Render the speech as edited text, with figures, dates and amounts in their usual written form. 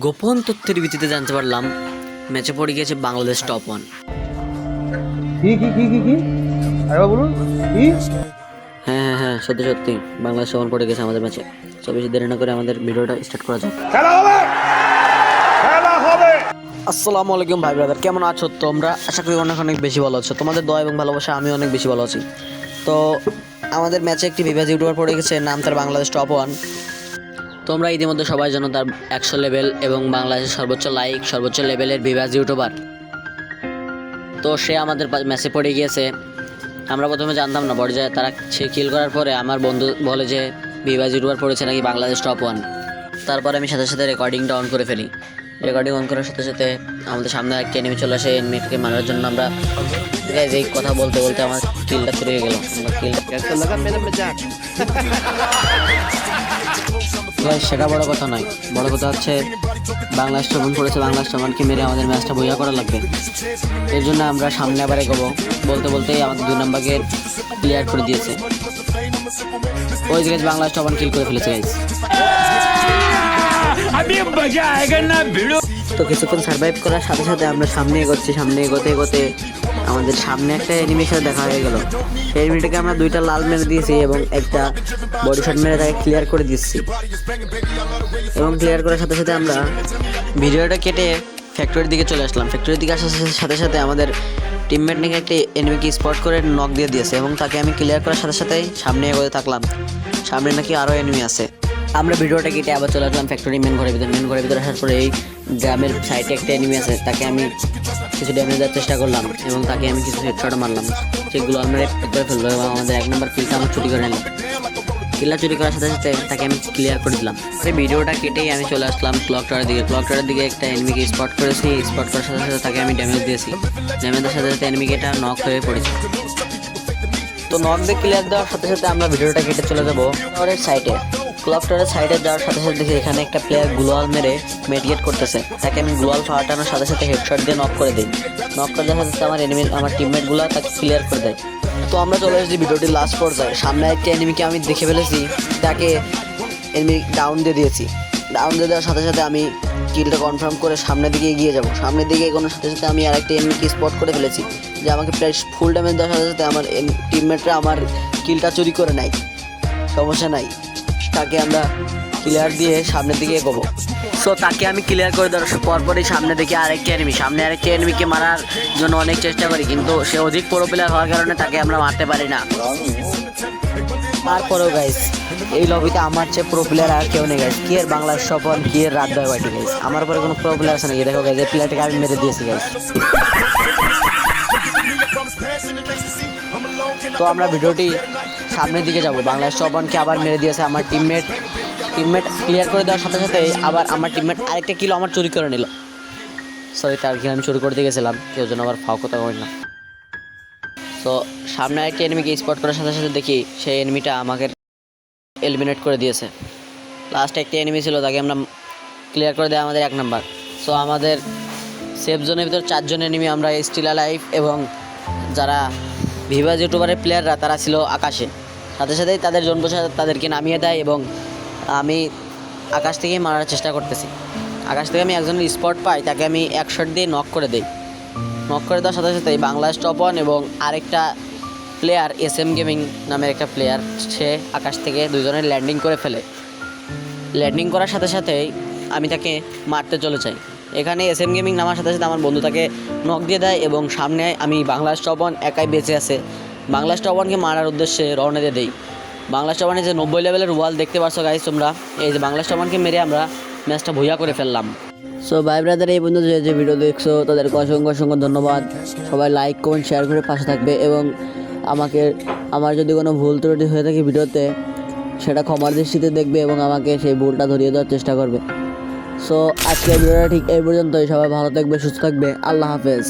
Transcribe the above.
গোপন তথ্যের ভিত্তিতে জানতে পারলাম ম্যাচে পড়ে গিয়েছে বাংলাদেশ টপ ওয়ান। কি আরে বলুন কি? হ্যাঁ হ্যাঁ, সত্যি সত্যি বাংলাদেশ টপ ওয়ান পড়ে গেছে আমাদের ম্যাচে। তো বেশি দেরি না করে আমাদের ভিডিওটা স্টার্ট করা যাক। আসসালামু আলাইকুম ভাই ব্রাদার, কেমন আছো তোমরা? আশা করি অনেক অনেক বেশি ভালো আছো। তোমাদের দোয়া এবং ভালোবাসা আমি অনেক বেশি ভালো আছি। তো আমাদের ম্যাচে একটি ভিভাস ইউটিউবার পড়ে গেছে, নাম তার বাংলাদেশ টপ ওয়ান। তোমরা ইতিমধ্যে সবাই জানো তার 100 লেভেল এবং বাংলাদেশের সর্বোচ্চ লাইক সর্বোচ্চ লেভেলের ভিভাস ইউটিউবার। তো সে আমাদের ম্যাচে পড়ে গিয়েছে। আমরা প্রথমে জানতাম না, পরে যায় তারা সে কিল করার পরে আমার বন্ধু বলে যে ভিভাস ইউটিউবার পড়েছে নাকি বাংলাদেশ টপ ওয়ান। তারপরে আমি সাথে সাথে রেকর্ডিংটা অন করে ফেলি। রেকর্ডিং অন করার সাথে সাথে আমাদের সামনে একটা এনিমি চলে আসে। এনিমিটাকে মারার জন্য আমরা এই কথা বলতে বলতে আমার কিলটা চুরি হয়ে গেল। সেটা বড় কথা নয়, বড় কথা হচ্ছে বাংলাদেশ টপ ওয়ান পড়েছে। বাংলাদেশ টপ ওয়ানকে মেরে আমাদের ম্যাচটা বইয়া করা লাগবে। এর জন্য আমরা সামনে আবার এগোবো। বলতে বলতেই আমাদের 2 নম্বরকে ক্লিয়ার করে দিয়েছে। ওই জায়গায় বাংলাদেশ টপ ওয়ান কিল করে ফেলেছে গাইস। তো কিছুক্ষণ সার্ভাইভ করার সাথে সাথে আমরা সামনে এগোচ্ছি। সামনে এগোতে এগোতে আমাদের সামনে একটা এনিমির সাথে দেখা হয়ে গেল। সেই এনিমিটাকে আমরা 2টা লাল মেরে দিয়েছি এবং একটা বডি শট মেরে তাকে ক্লিয়ার করে দিচ্ছি। এবং ক্লিয়ার করার সাথে সাথে আমরা ভিডিওটা কেটে ফ্যাক্টরির দিকে চলে আসলাম। ফ্যাক্টরির দিকে আসার সাথে সাথে আমাদের টিমমেট নাকি একটি এনিমিকে স্পট করে নক দিয়ে দিয়েছে এবং তাকে আমি ক্লিয়ার করার সাথে সাথেই সামনে এগোতে থাকলাম। সামনে নাকি আরও এনিমি আছে। আমরা ভিডিওটা কেটে আবার চলে আসলাম ফ্যাক্টরি মেন ঘরের ভিতরে। মেন ঘরের ভিতরে আসার পরে এই গ্রামের সাইডে একটা এনিমি আছে, তাকে আমি কিছু ড্যামেজ দেওয়ার চেষ্টা করলাম এবং তাকে আমি কিছু হেডশট মারলাম। সেগুলো আমরা করে ফেললো এবং আমাদের 1 নম্বর কিলটা আমরা চুরি করে নিলাম। কিলটা চুরি করার সাথে সাথে তাকে আমি ক্লিয়ার করে দিলাম। এই ভিডিওটা কেটেই আমি চলে আসলাম ক্লক টাওয়ারের দিকে। ক্লক টাওয়ারের দিকে একটা এনিমিকে স্পট করেছি। স্পট করার সাথে সাথে তাকে আমি ড্যামেজ দিয়েছি। ড্যামেজের সাথে সাথে এনিমিকে এটা নক হয়ে পড়েছে। তো নক দিয়ে ক্লিয়ার দেওয়ার সাথে সাথে আমরা ভিডিওটা কেটে চলে যাবো টাওয়ারের সাইডে। ক্লক টাওয়ারের সাইডে যাওয়ার সাথে সাথে দেখি এখানে একটা প্লেয়ার গ্লোয়াল মেরে মেডিকেট করতেছে। তাকে আমি গ্লোয়াল ফাটানোর সাথে সাথে হেডশট দিয়ে নক করে দিই। নক করে দেওয়ার সাথে সাথে আমার টিমমেটগুলো তাকে ক্লিয়ার করে দেয়। তো আমরা চলে এসেছি ভিডিওটির লাস্ট পর্যায়ে। সামনে একটা এনিমিকে আমি দেখে ফেলেছি, তাকে এনিমি ডাউন দিয়ে দিয়েছি। ডাউন দিয়ে দেওয়ার সাথে সাথে আমি কিলটা কনফার্ম করে সামনের দিকে এগিয়ে যাব। সামনের দিকে এগোনোর সাথে সাথে আমি আরেকটা এনিমিকে স্পট করে ফেলেছি যে আমাকে প্রায় ফুল ড্যামেজ দেওয়ার সাথে সাথে আমার টিমমেটরা আমার কিলটা চুরি করে নেয়। সমস্যা নাই, তাকে আমরা ক্লিয়ার দিয়ে সামনের দিকে এগোবো। সো তাকে আমি ক্লিয়ার করে দেওয়ার পরপরই সামনে দেখি আরেকটা এনিমিকে মারার জন্য অনেক চেষ্টা করি, কিন্তু সে অধিক প্রো প্লেয়ার হওয়ার কারণে তাকে আমরা মারতে পারি না। তারপরেও গাইস এই লবিতে আমার চেয়ে প্রো প্লেয়ার আর কেউ নেই গাইস। কি এর বাংলাদেশ টপ ওয়ান, কি এর রাত দেয় বাটি গাইস। আমার পরে কোনো প্রো প্লেয়ার আছে নাকি? দেখো গাইস, এই প্লেয়ারটাকে আমি মেরে দিয়েছি গাইস। তো আমরা ভিডিওটি সামনের দিকে যাব। বাংলাদেশ টপ ওয়ানকে আবার মেরে দিয়েছে আমার টিমমেট ক্লিয়ার করে দেওয়ার সাথে সাথে আবার আমার টিমমেট আরেকটা কিলো আমার চুরি করে নিল। সরি, তার কিলো আমি চুরি করতে গেছিলাম, কেউ যেন আবার ফাও কথা করি না। তো সামনে আরেকটা এনিমিকে স্পট করার সাথে সাথে দেখি সেই এনিমিটা আমাকে এলিমিনেট করে দিয়েছে। লাস্ট একটা এনিমি ছিল, তাকে আমরা ক্লিয়ার করে দেয় আমাদের 1 নাম্বার। সো আমাদের সেফ জোনের ভিতর 4 জন এনিমি আমরা স্টিল অ্যালাইভ এবং যারা ভিভাস ইউটিউবারের প্লেয়াররা তারা ছিল আকাশে। সাথে সাথেই তাদের জনবসা তাদেরকে নামিয়ে দেয় এবং আমি আকাশ থেকেই মারার চেষ্টা করতেছি। আকাশ থেকে আমি একজনের স্পট পাই, তাকে আমি 1 শট দিয়ে নক করে দিই। নক করে দেওয়ার সাথে সাথেই বাংলাদেশ টপ ওয়ান এবং আরেকটা প্লেয়ার SM গেমিং নামের একটা প্লেয়ার, সে আকাশ থেকে 2 জনের ল্যান্ডিং করে ফেলে। ল্যান্ডিং করার সাথে সাথেই আমি তাকে মারতে চলে যাই। এখানে SM গেমিং নামার সাথে সাথে আমার বন্ধু তাকে নক দিয়ে দেয় এবং সামনে আমি বাংলাদেশ টপ ওয়ান একাই বেঁচে আছে। বাংলাদেশ টপ ওয়ানকে মারার উদ্দেশ্যে রওনা দিয়ে দেই। বাংলাদেশ টপ ওয়ানের যে 90 লেভেলের ওয়াল দেখতে পাচ্ছ গাইস তোমরা, এই যে বাংলাদেশ টপ ওয়ানকে মেরে আমরা ম্যাচটা ভুইয়া করে ফেললাম। সো ভাই ব্রাদার, এই বন্ধু যে ভিডিও দেখছো তাদেরকে অসংখ্য ধন্যবাদ। সবাই লাইক কমেন্ট শেয়ার করে পাশে থাকবে এবং আমার যদি কোনো ভুল ত্রুটি হয়ে থাকে ভিডিওতে সেটা ক্ষমার দৃষ্টিতে দেখবে এবং আমাকে সেই ভুলটা ধরিয়ে দেওয়ার চেষ্টা করবে। সো আজকের ভিডিওটা ঠিক এই পর্যন্তই। সবাই ভালো থাকবে, সুস্থ থাকবে। আল্লাহ হাফেজ।